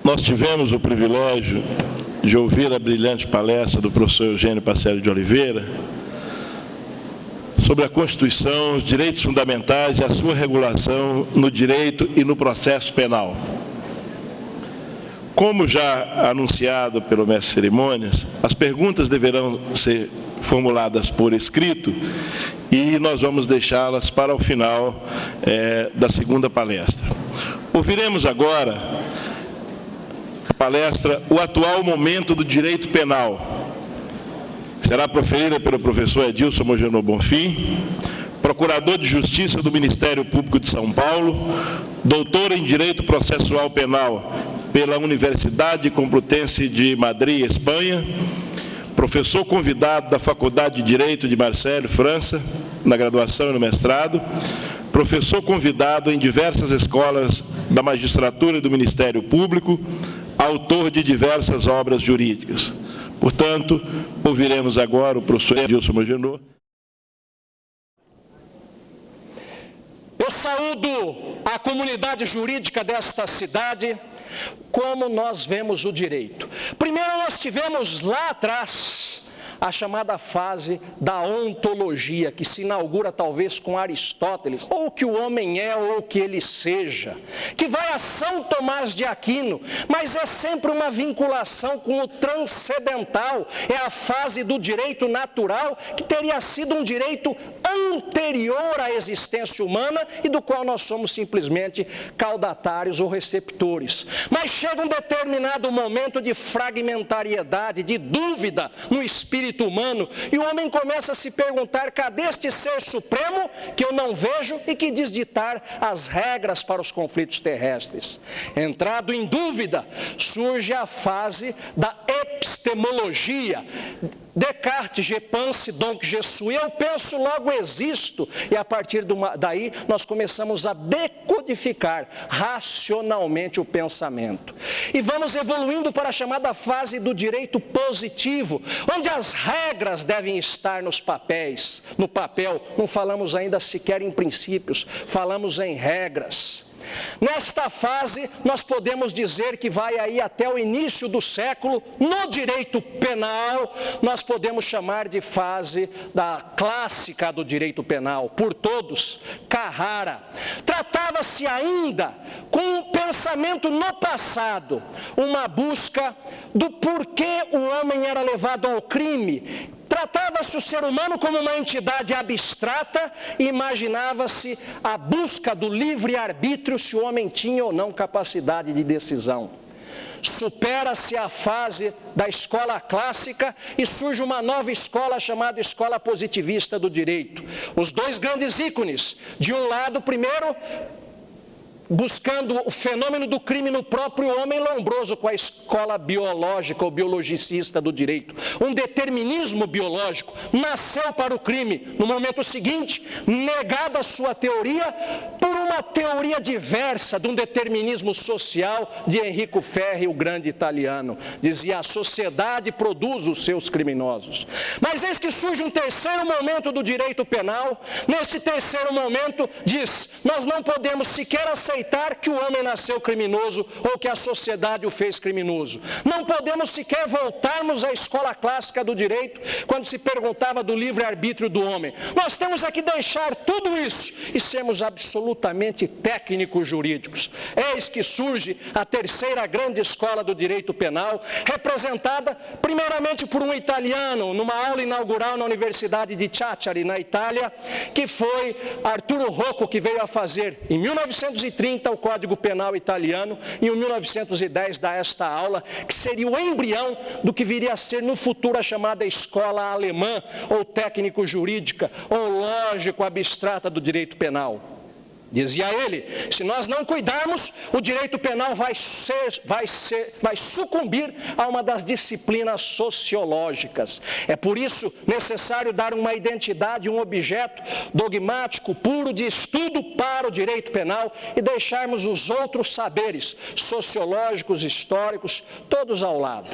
Nós tivemos o privilégio de ouvir a brilhante palestra do professor Eugênio Pacelli de Oliveira sobre a Constituição, os direitos fundamentais e a sua regulação no direito e no processo penal. Como já anunciado pelo mestre de cerimônias, as perguntas deverão ser formuladas por escrito e nós vamos deixá-las para o final da segunda palestra. Ouviremos agora a palestra O Atual Momento do Direito Penal. Será proferida pelo professor Edilson Mogenor Bonfim, procurador de Justiça do Ministério Público de São Paulo, doutor em Direito Processual Penal pela Universidade Complutense de Madrid, Espanha, professor convidado da Faculdade de Direito de Marseille, França, na graduação e no mestrado, professor convidado em diversas escolas da magistratura e do Ministério Público, autor de diversas obras jurídicas. Portanto, ouviremos agora o professor Edilson Mogenor. Eu saúdo a comunidade jurídica desta cidade, como nós vemos o direito. Primeiro, nós tivemos lá atrás a chamada fase da ontologia, que se inaugura talvez com Aristóteles, ou o que o homem é ou o que ele seja, que vai a São Tomás de Aquino, mas é sempre uma vinculação com o transcendental, é a fase do direito natural, que teria sido um direito anterior à existência humana e do qual nós somos simplesmente caudatários ou receptores. Mas chega um determinado momento de fragmentariedade, de dúvida no espírito humano, e o homem começa a se perguntar: cadê este ser supremo que eu não vejo e que diz ditar as regras para os conflitos terrestres? Entrado em dúvida, surge a fase da epistemologia. Descartes, je pense, donc je suis, eu penso, logo existo, e a partir daí nós começamos a decodificar racionalmente o pensamento. E vamos evoluindo para a chamada fase do direito positivo, onde as regras devem estar no papel, não falamos ainda sequer em princípios, falamos em regras. Nesta fase, nós podemos dizer que vai aí até o início do século, no direito penal, nós podemos chamar de fase da clássica do direito penal, por todos, Carrara. Tratava-se ainda com um pensamento no passado, uma busca do porquê o homem era levado ao crime. Tratava-se o ser humano como uma entidade abstrata e imaginava-se a busca do livre-arbítrio, se o homem tinha ou não capacidade de decisão. Supera-se a fase da escola clássica e surge uma nova escola chamada escola positivista do direito. Os dois grandes ícones, de um lado, primeiro, buscando o fenômeno do crime no próprio homem, Lombroso com a escola biológica ou biologicista do direito. Um determinismo biológico nasceu para o crime. No momento seguinte, negada a sua teoria por uma teoria diversa de um determinismo social de Enrico Ferri, o grande italiano. Dizia: a sociedade produz os seus criminosos. Mas eis que surge um terceiro momento do direito penal. Nesse terceiro momento diz: nós não podemos sequer aceitar que o homem nasceu criminoso ou que a sociedade o fez criminoso. Não podemos sequer voltarmos à escola clássica do direito, quando se perguntava do livre-arbítrio do homem. Nós temos aqui deixar tudo isso e sermos absolutamente técnicos jurídicos. Eis que surge a terceira grande escola do direito penal, representada primeiramente por um italiano, numa aula inaugural na Universidade de Chiavari, na Itália, que foi Arturo Rocco, que veio a fazer em 1930 o Código Penal italiano, e em 1910 dá esta aula, que seria o embrião do que viria a ser no futuro a chamada escola alemã, ou técnico-jurídica, ou lógico-abstrata do direito penal. Dizia ele: se nós não cuidarmos, o direito penal vai sucumbir a uma das disciplinas sociológicas. É por isso necessário dar uma identidade, um objeto dogmático, puro de estudo para o direito penal e deixarmos os outros saberes sociológicos, históricos, todos ao lado.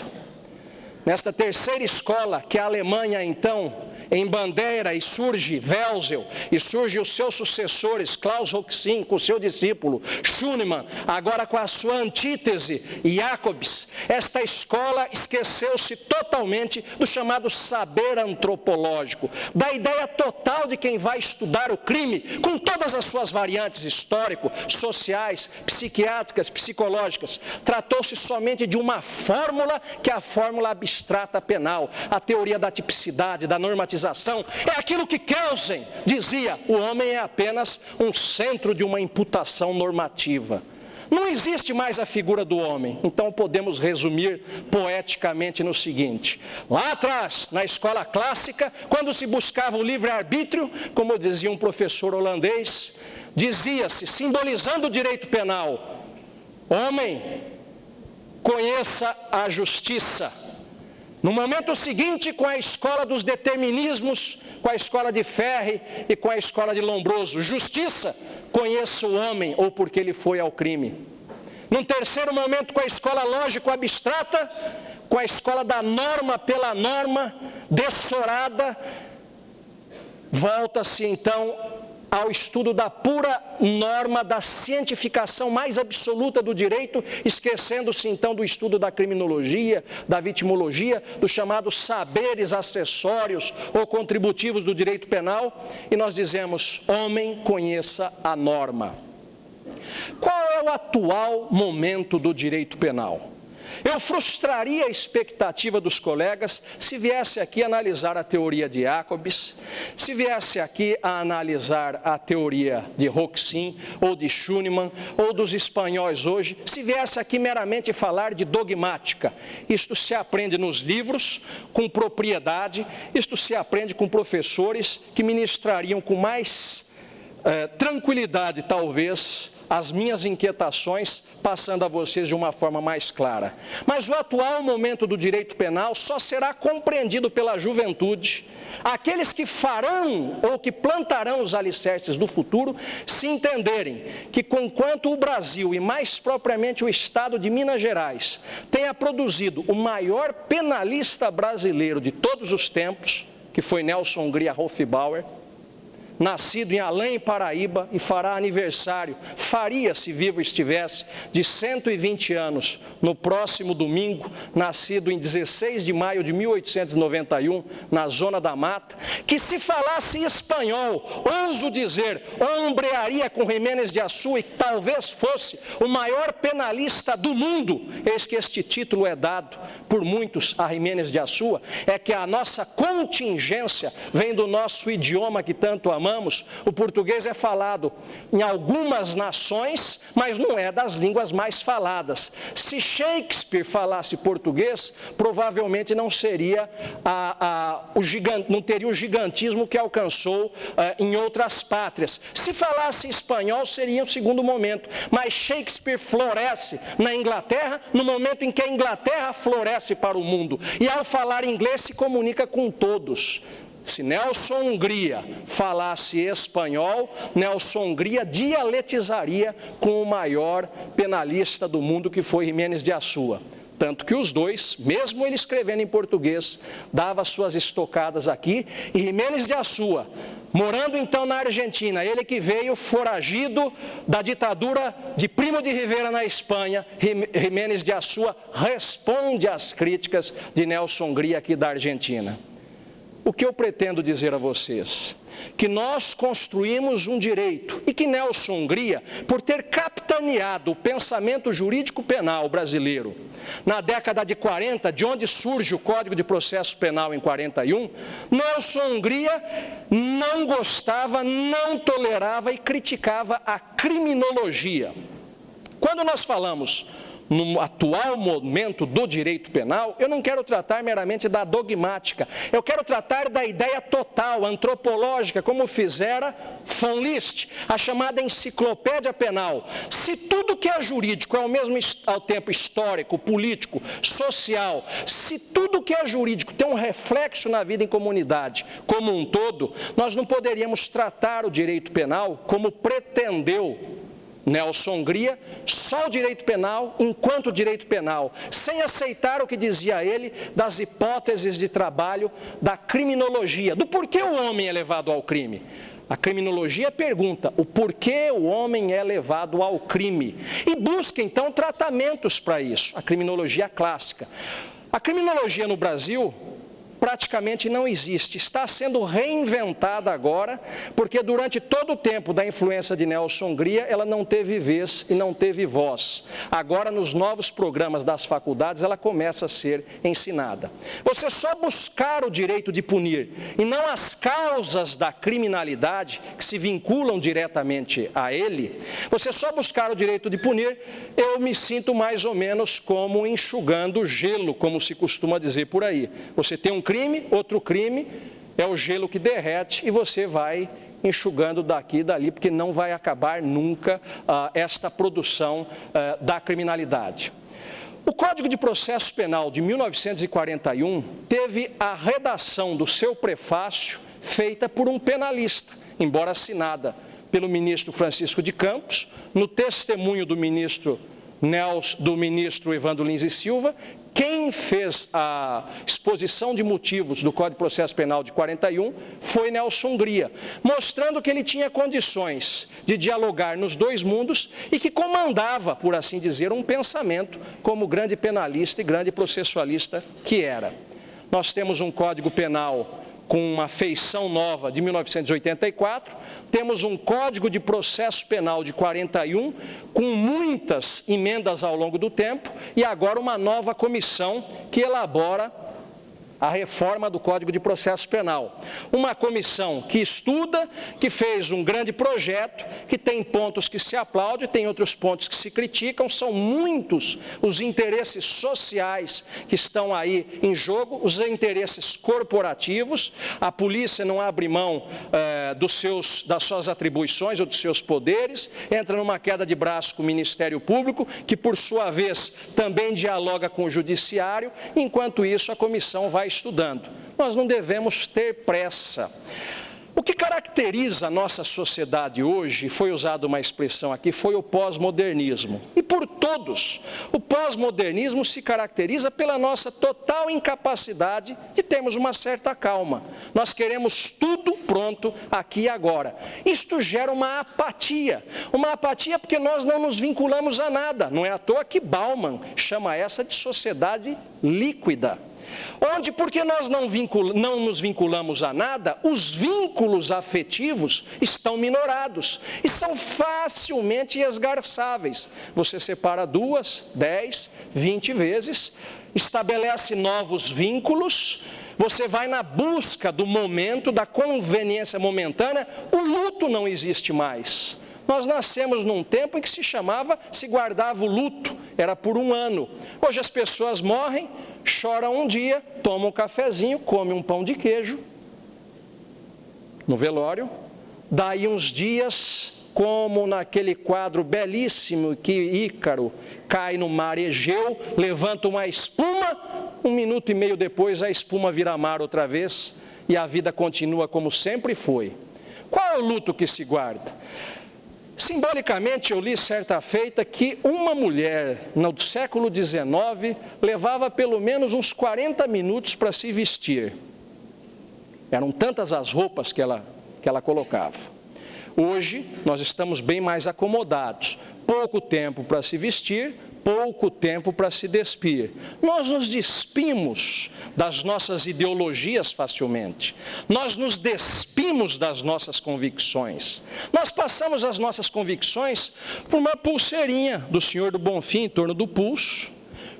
Nesta terceira escola, que a Alemanha então em Bandeira, e surge Welser, e surge os seus sucessores, Klaus Roxin, com o seu discípulo, Schunemann, agora com a sua antítese, Jacobs, esta escola esqueceu-se totalmente do chamado saber antropológico, da ideia total de quem vai estudar o crime, com todas as suas variantes histórico, sociais, psiquiátricas, psicológicas. Tratou-se somente de uma fórmula, que é a fórmula abstrata penal, a teoria da tipicidade, da normatização. É aquilo que Kelsen dizia: o homem é apenas um centro de uma imputação normativa. Não existe mais a figura do homem. Então podemos resumir poeticamente no seguinte: lá atrás, na escola clássica, quando se buscava o livre-arbítrio, como dizia um professor holandês, dizia-se, simbolizando o direito penal: homem, conheça a justiça. No momento seguinte, com a escola dos determinismos, com a escola de Ferri e com a escola de Lombroso: justiça, conheça o homem, ou porque ele foi ao crime. Num terceiro momento, com a escola lógico-abstrata, com a escola da norma pela norma, dessorada, volta-se então ao estudo da pura norma, da cientificação mais absoluta do direito, esquecendo-se então do estudo da criminologia, da vitimologia, dos chamados saberes acessórios ou contributivos do direito penal, e nós dizemos: homem, conheça a norma. Qual é o atual momento do direito penal? Eu frustraria a expectativa dos colegas se viesse aqui analisar a teoria de Jacobs, se viesse aqui a analisar a teoria de Roxin, ou de Schunemann, ou dos espanhóis hoje, se viesse aqui meramente falar de dogmática. Isto se aprende nos livros, com propriedade, isto se aprende com professores que ministrariam com mais tranquilidade, talvez, as minhas inquietações, passando a vocês de uma forma mais clara. Mas o atual momento do direito penal só será compreendido pela juventude, aqueles que farão ou que plantarão os alicerces do futuro, se entenderem que, conquanto o Brasil, e mais propriamente o estado de Minas Gerais, tenha produzido o maior penalista brasileiro de todos os tempos, que foi Nelson Hungria Hofbauer, nascido em Além, Paraíba, e fará aniversário, faria se vivo estivesse, de 120 anos, no próximo domingo, nascido em 16 de maio de 1891, na Zona da Mata, que se falasse espanhol, ouso dizer, ombrearia com Jiménez de Azúa, e talvez fosse o maior penalista do mundo. Eis que este título é dado por muitos a Jiménez de Azúa, é que a nossa contingência vem do nosso idioma que tanto amamos. O português é falado em algumas nações, mas não é das línguas mais faladas. Se Shakespeare falasse português, provavelmente não seria não teria o gigantismo que alcançou em outras pátrias. Se falasse espanhol, seria um segundo momento. Mas Shakespeare floresce na Inglaterra, no momento em que a Inglaterra floresce para o mundo. E ao falar inglês, se comunica com todos. Se Nelson Hungria falasse espanhol, Nelson Hungria dialetizaria com o maior penalista do mundo, que foi Jiménez de Azúa. Tanto que os dois, mesmo ele escrevendo em português, dava suas estocadas aqui, e Jiménez de Azúa, morando então na Argentina, ele que veio foragido da ditadura de Primo de Rivera na Espanha, Jiménez de Azúa responde às críticas de Nelson Hungria aqui da Argentina. O que eu pretendo dizer a vocês? Que nós construímos um direito, e que Nelson Hungria, por ter capitaneado o pensamento jurídico penal brasileiro, na década de 40, de onde surge o Código de Processo Penal em 41, Nelson Hungria não gostava, não tolerava e criticava a criminologia. Quando nós falamos no atual momento do direito penal, eu não quero tratar meramente da dogmática, eu quero tratar da ideia total, antropológica, como fizera von List, a chamada enciclopédia penal. Se tudo que é jurídico é ao tempo histórico, político, social, se tudo que é jurídico tem um reflexo na vida em comunidade como um todo, nós não poderíamos tratar o direito penal como pretendeu Nelson Hungria, só o direito penal enquanto direito penal, sem aceitar o que dizia ele das hipóteses de trabalho da criminologia, do porquê o homem é levado ao crime. A criminologia pergunta o porquê o homem é levado ao crime e busca então tratamentos para isso, a criminologia clássica. A criminologia no Brasil praticamente não existe, está sendo reinventada agora, porque durante todo o tempo da influência de Nelson Hungria, ela não teve vez e não teve voz. Agora, nos novos programas das faculdades, ela começa a ser ensinada. Você só buscar o direito de punir, e não as causas da criminalidade, que se vinculam diretamente a ele, você só buscar o direito de punir, eu me sinto mais ou menos como enxugando gelo, como se costuma dizer por aí. Você tem um crime, outro crime, é o gelo que derrete e você vai enxugando daqui e dali, porque não vai acabar nunca esta produção da criminalidade. O Código de Processo Penal de 1941 teve a redação do seu prefácio feita por um penalista, embora assinada pelo ministro Francisco de Campos, no testemunho do ministro Evandro Lins e Silva. Quem fez a exposição de motivos do Código de Processo Penal de 41 foi Nelson Hungria, mostrando que ele tinha condições de dialogar nos dois mundos e que comandava, por assim dizer, um pensamento como grande penalista e grande processualista que era. Nós temos um Código Penal com uma feição nova de 1984, temos um Código de Processo Penal de 41, com muitas emendas ao longo do tempo, e agora uma nova comissão que elabora a reforma do Código de Processo Penal. Uma comissão que estuda, que fez um grande projeto, que tem pontos que se aplaudem, tem outros pontos que se criticam, são muitos os interesses sociais que estão aí em jogo, os interesses corporativos. A polícia não abre mão das suas atribuições ou dos seus poderes, entra numa queda de braço com o Ministério Público, que por sua vez também dialoga com o Judiciário, enquanto isso a comissão vai estudando. Nós não devemos ter pressa. O que caracteriza a nossa sociedade hoje, foi usada uma expressão aqui, foi o pós-modernismo. E por todos, o pós-modernismo se caracteriza pela nossa total incapacidade de termos uma certa calma. Nós queremos tudo pronto aqui e agora. Isto gera uma apatia porque nós não nos vinculamos a nada. Não é à toa que Bauman chama essa de sociedade líquida. Onde, porque nós não nos vinculamos a nada, os vínculos afetivos estão minorados e são facilmente esgarçáveis. Você separa 2, 10, 20 vezes, estabelece novos vínculos, você vai na busca do momento, da conveniência momentânea, o luto não existe mais. Nós nascemos num tempo em que se guardava o luto, era por 1 ano. Hoje as pessoas morrem, choram um dia, tomam um cafezinho, comem um pão de queijo no velório, daí uns dias, como naquele quadro belíssimo que Ícaro cai no mar Egeu, levanta uma espuma, 1 minuto e meio depois a espuma vira mar outra vez e a vida continua como sempre foi. Qual é o luto que se guarda? Simbolicamente, eu li certa feita que uma mulher no século XIX levava pelo menos uns 40 minutos para se vestir. Eram tantas as roupas que ela colocava. Hoje, nós estamos bem mais acomodados. Pouco tempo para se vestir, pouco tempo para se despir. Nós nos despimos das nossas ideologias facilmente. Nós nos despimos das nossas convicções. Nós passamos as nossas convicções por uma pulseirinha do Senhor do Bonfim em torno do pulso.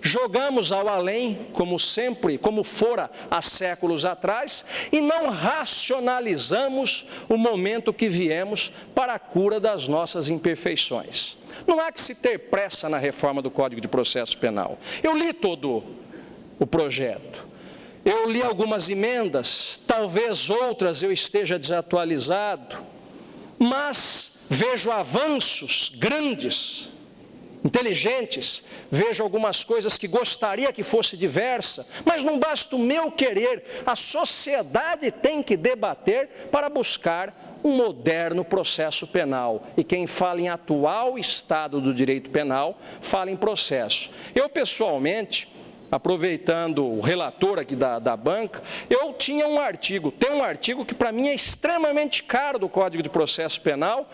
Jogamos ao além, como sempre, como fora há séculos atrás, e não racionalizamos o momento que viemos para a cura das nossas imperfeições. Não há que se ter pressa na reforma do Código de Processo Penal. Eu li todo o projeto. Eu li algumas emendas, talvez outras eu esteja desatualizado, mas vejo avanços grandes inteligentes, vejo algumas coisas que gostaria que fosse diversa, mas não basta o meu querer, a sociedade tem que debater para buscar um moderno processo penal. E quem fala em atual estado do direito penal, fala em processo. Eu, pessoalmente, aproveitando o relator aqui da banca, eu tinha um artigo, tem um artigo que para mim é extremamente caro do Código de Processo Penal,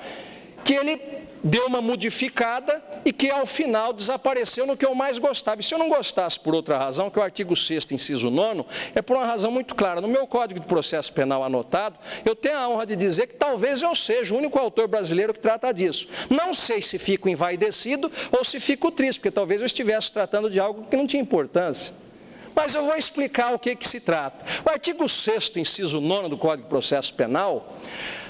que ele deu uma modificada e que ao final desapareceu no que eu mais gostava. E se eu não gostasse por outra razão, que é o artigo 6º, inciso 9º, é por uma razão muito clara. No meu Código de Processo Penal anotado, eu tenho a honra de dizer que talvez eu seja o único autor brasileiro que trata disso. Não sei se fico envaidecido ou se fico triste, porque talvez eu estivesse tratando de algo que não tinha importância. Mas eu vou explicar o que se trata. O artigo 6º, inciso 9º do Código de Processo Penal,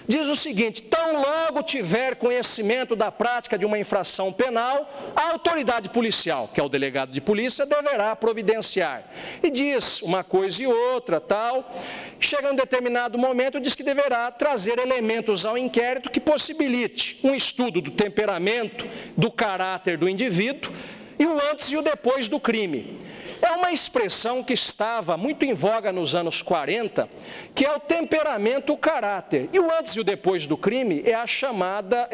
diz o seguinte: tão logo tiver conhecimento da prática de uma infração penal, a autoridade policial, que é o delegado de polícia, deverá providenciar. E diz uma coisa e outra, tal. Chega um determinado momento, diz que deverá trazer elementos ao inquérito que possibilite um estudo do temperamento, do caráter do indivíduo, e o antes e o depois do crime. É uma expressão que estava muito em voga nos anos 40, que é o temperamento, o caráter. E o antes e o depois do crime é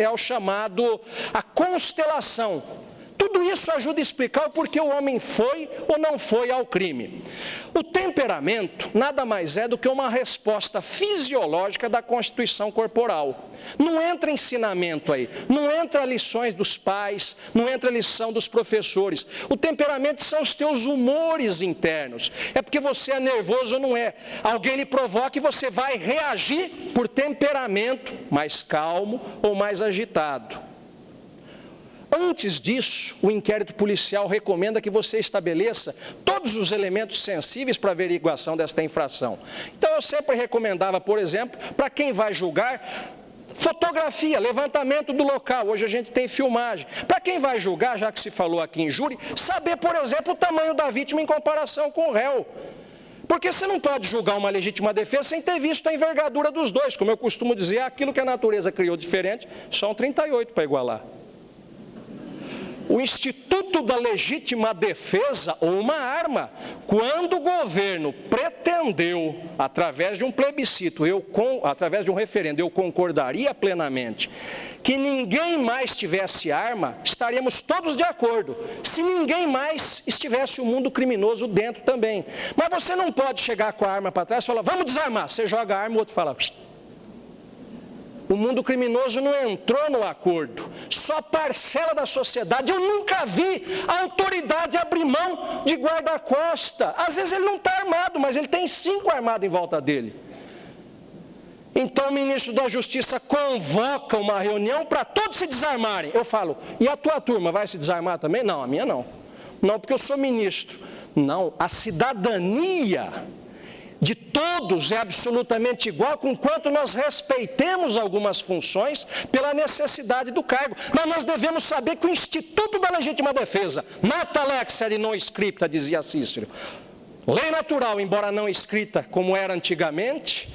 o chamado a constelação. Tudo isso ajuda a explicar o porquê o homem foi ou não foi ao crime. O temperamento nada mais é do que uma resposta fisiológica da constituição corporal. Não entra ensinamento aí, não entra lições dos pais, não entra lição dos professores. O temperamento são os teus humores internos. É porque você é nervoso ou não é. Alguém lhe provoca e você vai reagir por temperamento mais calmo ou mais agitado. Antes disso, o inquérito policial recomenda que você estabeleça todos os elementos sensíveis para a averiguação desta infração. Então, eu sempre recomendava, por exemplo, para quem vai julgar, fotografia, levantamento do local. Hoje a gente tem filmagem. Para quem vai julgar, já que se falou aqui em júri, saber, por exemplo, o tamanho da vítima em comparação com o réu. Porque você não pode julgar uma legítima defesa sem ter visto a envergadura dos dois. Como eu costumo dizer, aquilo que a natureza criou diferente, só um 38 para igualar. O Instituto da Legítima Defesa, ou uma arma, quando o governo pretendeu, através de um plebiscito, através de um referendo, eu concordaria plenamente, que ninguém mais tivesse arma, estaríamos todos de acordo, se ninguém mais estivesse o mundo criminoso dentro também. Mas você não pode chegar com a arma para trás e falar, vamos desarmar, você joga a arma, o outro fala... O mundo criminoso não entrou no acordo, só parcela da sociedade. Eu nunca vi a autoridade abrir mão de guarda-costa. Às vezes ele não está armado, mas ele tem 5 armados em volta dele. Então o ministro da Justiça convoca uma reunião para todos se desarmarem. Eu falo, e a tua turma vai se desarmar também? Não, a minha não. Não, porque eu sou ministro. Não, a cidadania de todos é absolutamente igual, conquanto nós respeitemos algumas funções pela necessidade do cargo. Mas nós devemos saber que o Instituto da Legítima Defesa, nata lex et non scripta, dizia Cícero, lei natural, embora não escrita como era antigamente,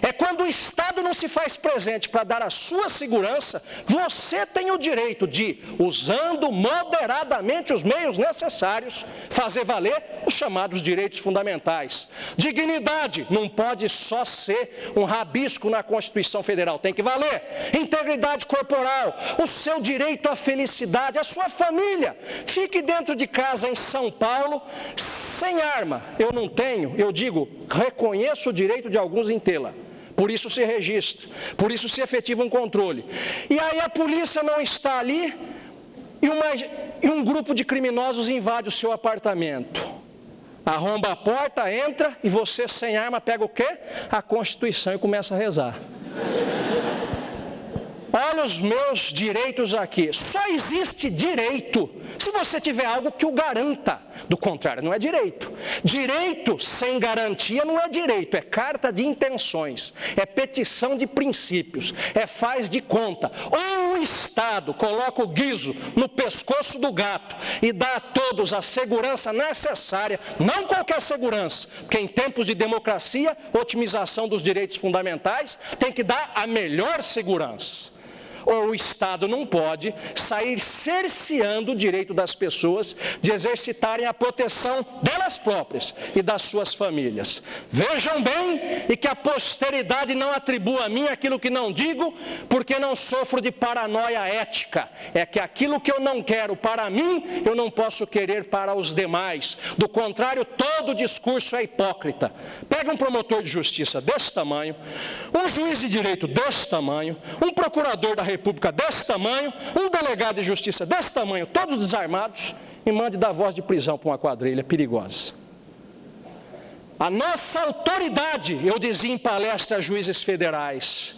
é quando o Estado não se faz presente para dar a sua segurança, você tem o direito de, usando moderadamente os meios necessários, fazer valer os chamados direitos fundamentais. Dignidade não pode só ser um rabisco na Constituição Federal, tem que valer. Integridade corporal, o seu direito à felicidade, a sua família. Fique dentro de casa em São Paulo, sem arma. Eu não tenho, eu digo, reconheço o direito de alguns em tê-la. Por isso se registra, por isso se efetiva um controle. E aí a polícia não está ali e um grupo de criminosos invade o seu apartamento. Arromba a porta, entra e você sem arma pega o quê? A Constituição e começa a rezar. Olha os meus direitos aqui. Só existe direito se você tiver algo que o garanta. Do contrário, não é direito. Direito sem garantia não é direito, é carta de intenções, é petição de princípios, é faz de conta. Ou o Estado coloca o guizo no pescoço do gato e dá a todos a segurança necessária, não qualquer segurança, porque em tempos de democracia, otimização dos direitos fundamentais, tem que dar a melhor segurança. ou o Estado não pode sair cerceando o direito das pessoas de exercitarem a proteção delas próprias e das suas famílias. Vejam bem, e que a posteridade não atribua a mim aquilo que não digo, porque não sofro de paranoia ética. É que aquilo que eu não quero para mim, eu não posso querer para os demais. Do contrário, todo discurso é hipócrita. Pega um promotor de justiça desse tamanho, um juiz de direito desse tamanho, um procurador da República desse tamanho, um delegado de justiça desse tamanho, todos desarmados, e mande dar voz de prisão para uma quadrilha perigosa. A nossa autoridade, eu dizia em palestra a juízes federais,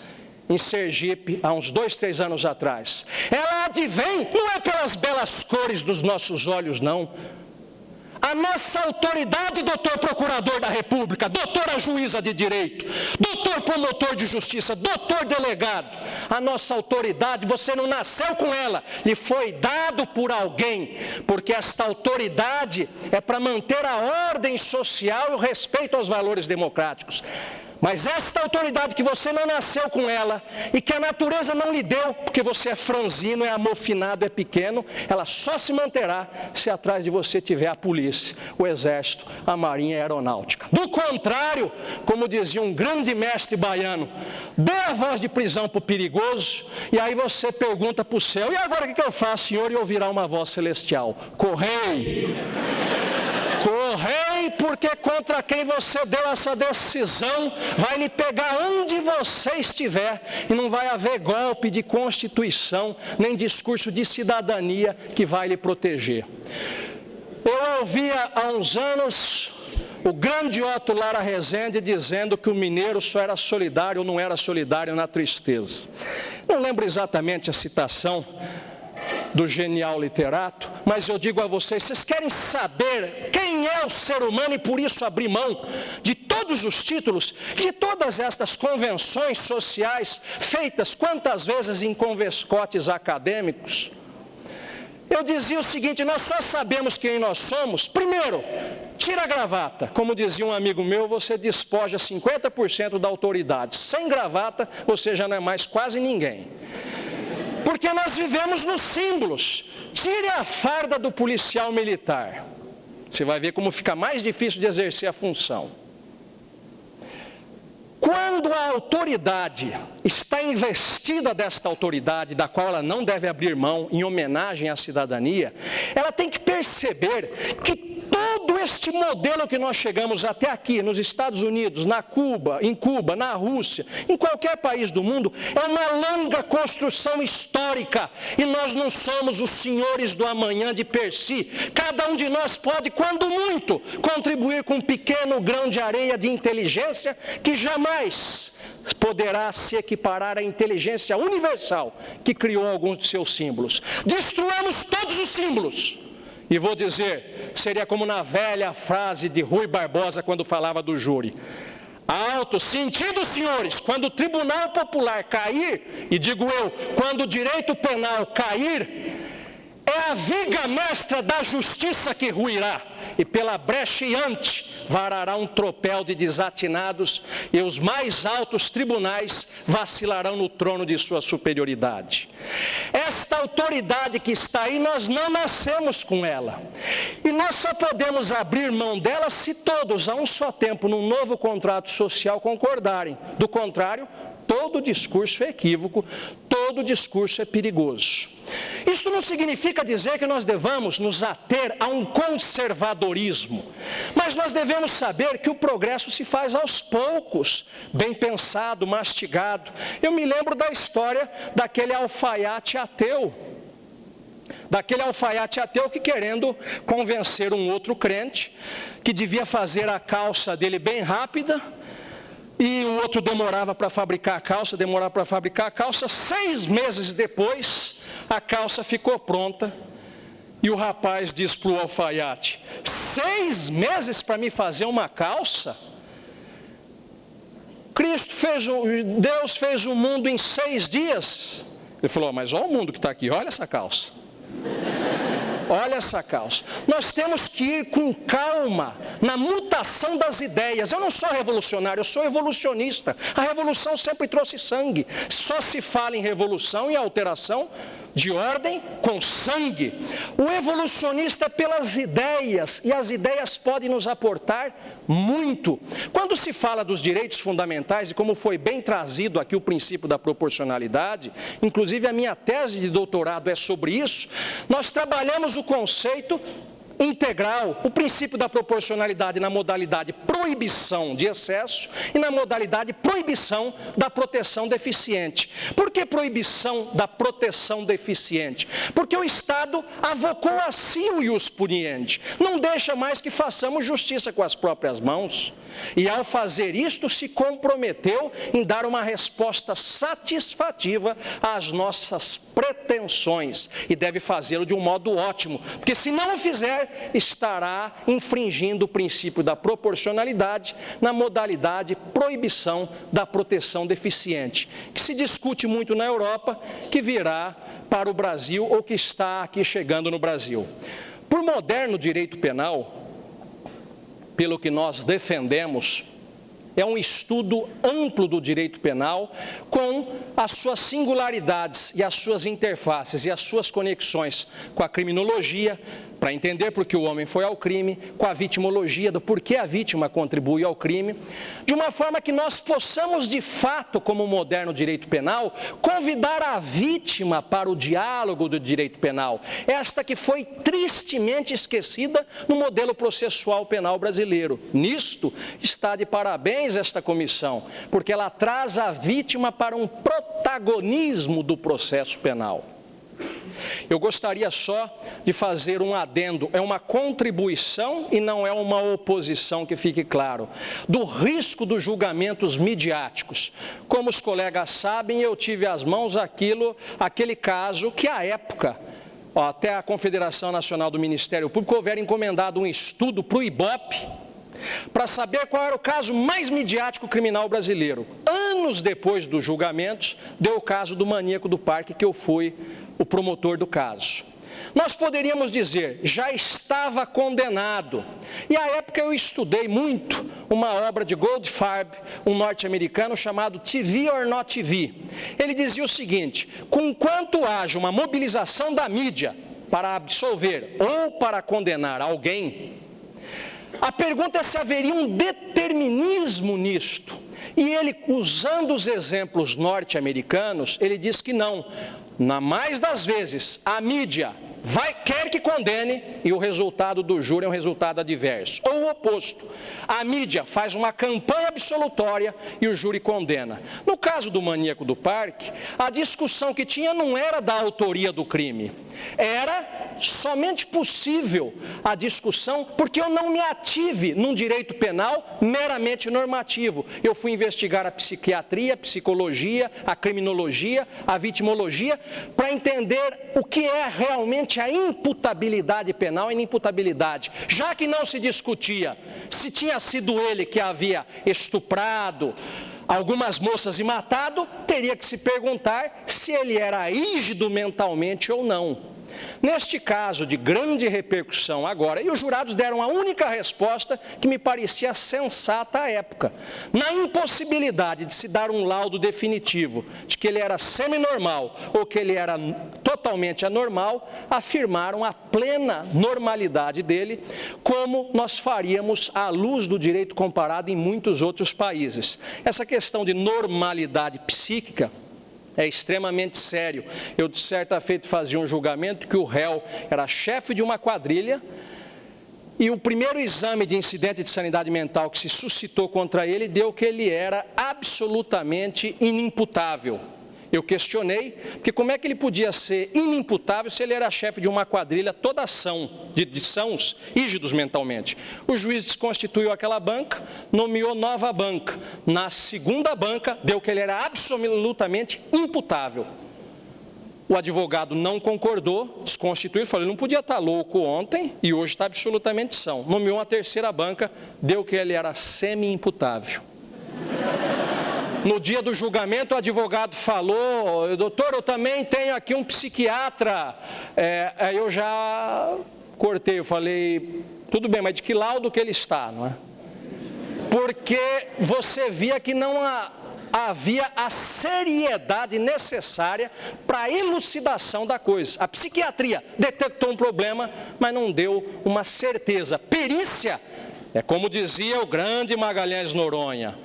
em Sergipe, há uns 2, 3 anos atrás, ela advém, não é pelas belas cores dos nossos olhos, não. A nossa autoridade, doutor procurador da República, doutora juíza de direito, doutor promotor de justiça, doutor delegado, a nossa autoridade, você não nasceu com ela, lhe foi dado por alguém, porque esta autoridade é para manter a ordem social e o respeito aos valores democráticos. Mas esta autoridade que você não nasceu com ela e que a natureza não lhe deu, porque você é franzino, é amofinado, é pequeno, ela só se manterá se atrás de você tiver a polícia, o exército, a marinha e a aeronáutica. Do contrário, como dizia um grande mestre baiano, dê a voz de prisão para o perigoso, e aí você pergunta para o céu, e agora o que eu faço, Senhor? E ouvirá uma voz celestial: correi! Correi, porque contra quem você deu essa decisão vai lhe pegar onde você estiver, e não vai haver golpe de constituição, nem discurso de cidadania que vai lhe proteger. Eu ouvia há uns anos o grande Otto Lara Rezende dizendo que o mineiro só era solidário ou não era solidário na tristeza. Não lembro exatamente a citação do genial literato, mas eu digo a vocês, vocês querem saber quem é o ser humano e por isso abrir mão de todos os títulos, de todas estas convenções sociais feitas quantas vezes em convescotes acadêmicos? Eu dizia o seguinte: nós só sabemos quem nós somos, primeiro, tira a gravata. Como dizia um amigo meu, você despoja 50% da autoridade. Sem gravata, você já não é mais quase ninguém. Porque nós vivemos nos símbolos. Tire a farda do policial militar. Você vai ver como fica mais difícil de exercer a função. Quando a autoridade está investida desta autoridade, da qual ela não deve abrir mão, em homenagem à cidadania, ela tem que perceber que todo este modelo que nós chegamos até aqui, nos Estados Unidos, em Cuba, na Rússia, em qualquer país do mundo, é uma longa construção histórica, e nós não somos os senhores do amanhã de per si. Cada um de nós pode, quando muito, contribuir com um pequeno grão de areia de inteligência, que jamais poderá se equiparar à inteligência universal que criou alguns de seus símbolos. Destruamos todos os símbolos. E vou dizer, seria como na velha frase de Rui Barbosa quando falava do júri: alto sentido, senhores, quando o Tribunal Popular cair, e digo eu, quando o direito penal cair, é a viga mestra da justiça que ruirá, e pela brecheante varará um tropel de desatinados, e os mais altos tribunais vacilarão no trono de sua superioridade. Esta autoridade que está aí, nós não nascemos com ela, e nós só podemos abrir mão dela se todos, a um só tempo, num novo contrato social, concordarem. Do contrário, todo discurso é equívoco, todo discurso é perigoso. Isto não significa dizer que nós devamos nos ater a um conservadorismo, mas nós devemos saber que o progresso se faz aos poucos, bem pensado, mastigado. Eu me lembro da história daquele alfaiate ateu, que, querendo convencer um outro crente que devia fazer a calça dele bem rápida, e o outro demorava para fabricar a calça, 6 meses depois, a calça ficou pronta, e o rapaz diz para o alfaiate: 6 meses para me fazer uma calça? Deus fez o mundo em 6 dias. Ele falou: mas olha o mundo que está aqui, olha essa calça. Olha essa causa. Nós temos que ir com calma na mutação das ideias. Eu não sou revolucionário, eu sou evolucionista. A revolução sempre trouxe sangue. Só se fala em revolução e alteração de ordem com sangue. O evolucionista é pelas ideias, e as ideias podem nos aportar muito. Quando se fala dos direitos fundamentais, e como foi bem trazido aqui o princípio da proporcionalidade, inclusive a minha tese de doutorado é sobre isso, nós trabalhamos o conceito integral, o princípio da proporcionalidade na modalidade proibição de excesso e na modalidade proibição da proteção deficiente. Por que proibição da proteção deficiente? Porque o Estado avocou a si o ius puniendi, não deixa mais que façamos justiça com as próprias mãos. E ao fazer isto, se comprometeu em dar uma resposta satisfativa às nossas pretensões, e deve fazê-lo de um modo ótimo, porque se não o fizer, estará infringindo o princípio da proporcionalidade na modalidade proibição da proteção deficiente, que se discute muito na Europa, que virá para o Brasil ou que está aqui chegando no Brasil. Por moderno direito penal, pelo que nós defendemos, é um estudo amplo do direito penal, com as suas singularidades e as suas interfaces e as suas conexões com a criminologia, para entender por que o homem foi ao crime, com a vitimologia, do porquê a vítima contribui ao crime, de uma forma que nós possamos, de fato, como moderno direito penal, convidar a vítima para o diálogo do direito penal, esta que foi tristemente esquecida no modelo processual penal brasileiro. Nisto está de parabéns esta comissão, porque ela traz a vítima para um protagonismo do processo penal. Eu gostaria só de fazer um adendo, é uma contribuição e não é uma oposição, que fique claro, do risco dos julgamentos midiáticos. Como os colegas sabem, eu tive às mãos aquele caso que, à época, até a Confederação Nacional do Ministério Público houver encomendado um estudo para o IBOP, para saber qual era o caso mais midiático criminal brasileiro. Anos depois dos julgamentos, deu o caso do maníaco do parque, que eu fui o promotor do caso. Nós poderíamos dizer, já estava condenado. E à época eu estudei muito uma obra de Goldfarb, um norte-americano chamado TV or Not TV. Ele dizia o seguinte: conquanto haja uma mobilização da mídia para absolver ou para condenar alguém, a pergunta é se haveria um determinismo nisto. E ele, usando os exemplos norte-americanos, ele diz que não. Na mais das vezes, a mídia quer que condene e o resultado do júri é um resultado adverso. Ou o oposto, a mídia faz uma campanha absolutória e o júri condena. No caso do maníaco do parque, a discussão que tinha não era da autoria do crime. Era somente possível a discussão porque eu não me ative num direito penal meramente normativo. Eu fui investigar a psiquiatria, a psicologia, a criminologia, a vitimologia, para entender o que é realmente a imputabilidade penal e inimputabilidade. Já que não se discutia se tinha sido ele que havia estuprado algumas moças e matado, teria que se perguntar se ele era rígido mentalmente ou não. Neste caso de grande repercussão agora, e os jurados deram a única resposta que me parecia sensata à época, na impossibilidade de se dar um laudo definitivo de que ele era seminormal ou que ele era totalmente anormal, afirmaram a plena normalidade dele, como nós faríamos à luz do direito comparado em muitos outros países. Essa questão de normalidade psíquica é extremamente sério. Eu, de certa feita, fazia um julgamento que o réu era chefe de uma quadrilha e o primeiro exame de incidente de sanidade mental que se suscitou contra ele deu que ele era absolutamente inimputável. Eu questionei, porque como é que ele podia ser inimputável se ele era chefe de uma quadrilha toda ação, de sãos, rígidos mentalmente? O juiz desconstituiu aquela banca, nomeou nova banca. Na segunda banca, deu que ele era absolutamente imputável. O advogado não concordou, desconstituiu, falou, ele não podia estar louco ontem e hoje está absolutamente são. Nomeou uma terceira banca, deu que ele era semi-imputável. no dia do julgamento, o advogado falou: doutor, eu também tenho aqui um psiquiatra. Aí eu já cortei, eu falei: tudo bem, mas de que laudo que ele está, não é? Porque você via que não havia a seriedade necessária para a elucidação da coisa. A psiquiatria detectou um problema, mas não deu uma certeza. Perícia, é como dizia o grande Magalhães Noronha,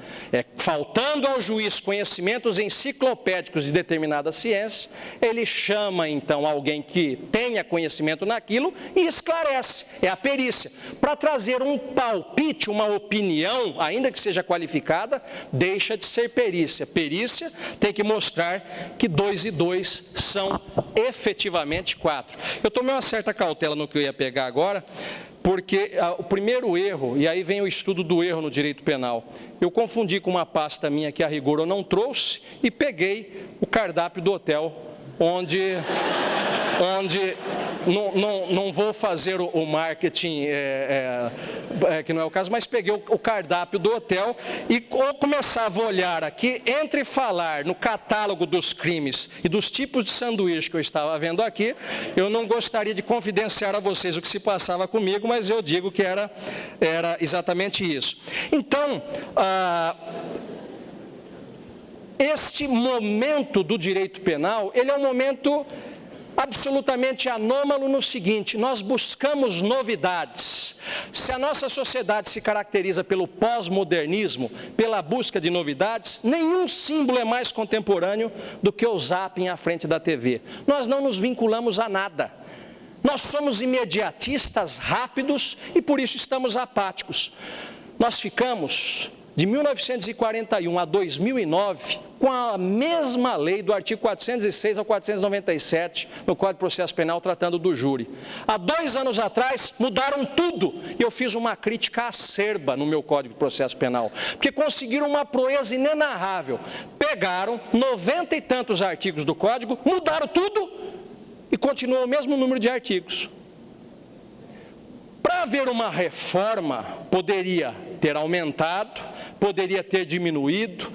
faltando ao juiz conhecimentos enciclopédicos de determinada ciência, ele chama então alguém que tenha conhecimento naquilo e esclarece, é a perícia. Para trazer um palpite, uma opinião, ainda que seja qualificada, deixa de ser perícia. Perícia tem que mostrar que 2 e 2 são efetivamente 4. Eu tomei uma certa cautela no que eu ia pegar agora, porque o primeiro erro, e aí vem o estudo do erro no direito penal, eu confundi com uma pasta minha que a rigor eu não trouxe e peguei o cardápio do hotel, onde não vou fazer o marketing, que não é o caso, mas peguei o cardápio do hotel e começava a olhar aqui, entre falar no catálogo dos crimes e dos tipos de sanduíche que eu estava vendo aqui, eu não gostaria de confidenciar a vocês o que se passava comigo, mas eu digo que era exatamente isso. Então, este momento do direito penal, ele é um momento absolutamente anômalo no seguinte: nós buscamos novidades. Se a nossa sociedade se caracteriza pelo pós-modernismo, pela busca de novidades, nenhum símbolo é mais contemporâneo do que o zapping à frente da TV. Nós não nos vinculamos a nada. Nós somos imediatistas, rápidos e por isso estamos apáticos. Nós ficamos de 1941 a 2009, com a mesma lei do artigo 406 ao 497, no Código de Processo Penal, tratando do júri. Há 2 anos atrás, mudaram tudo, e eu fiz uma crítica acerba no meu Código de Processo Penal, porque conseguiram uma proeza inenarrável. Pegaram 90 e tantos artigos do Código, mudaram tudo, e continuou o mesmo número de artigos. Para haver uma reforma, poderia ter aumentado, poderia ter diminuído,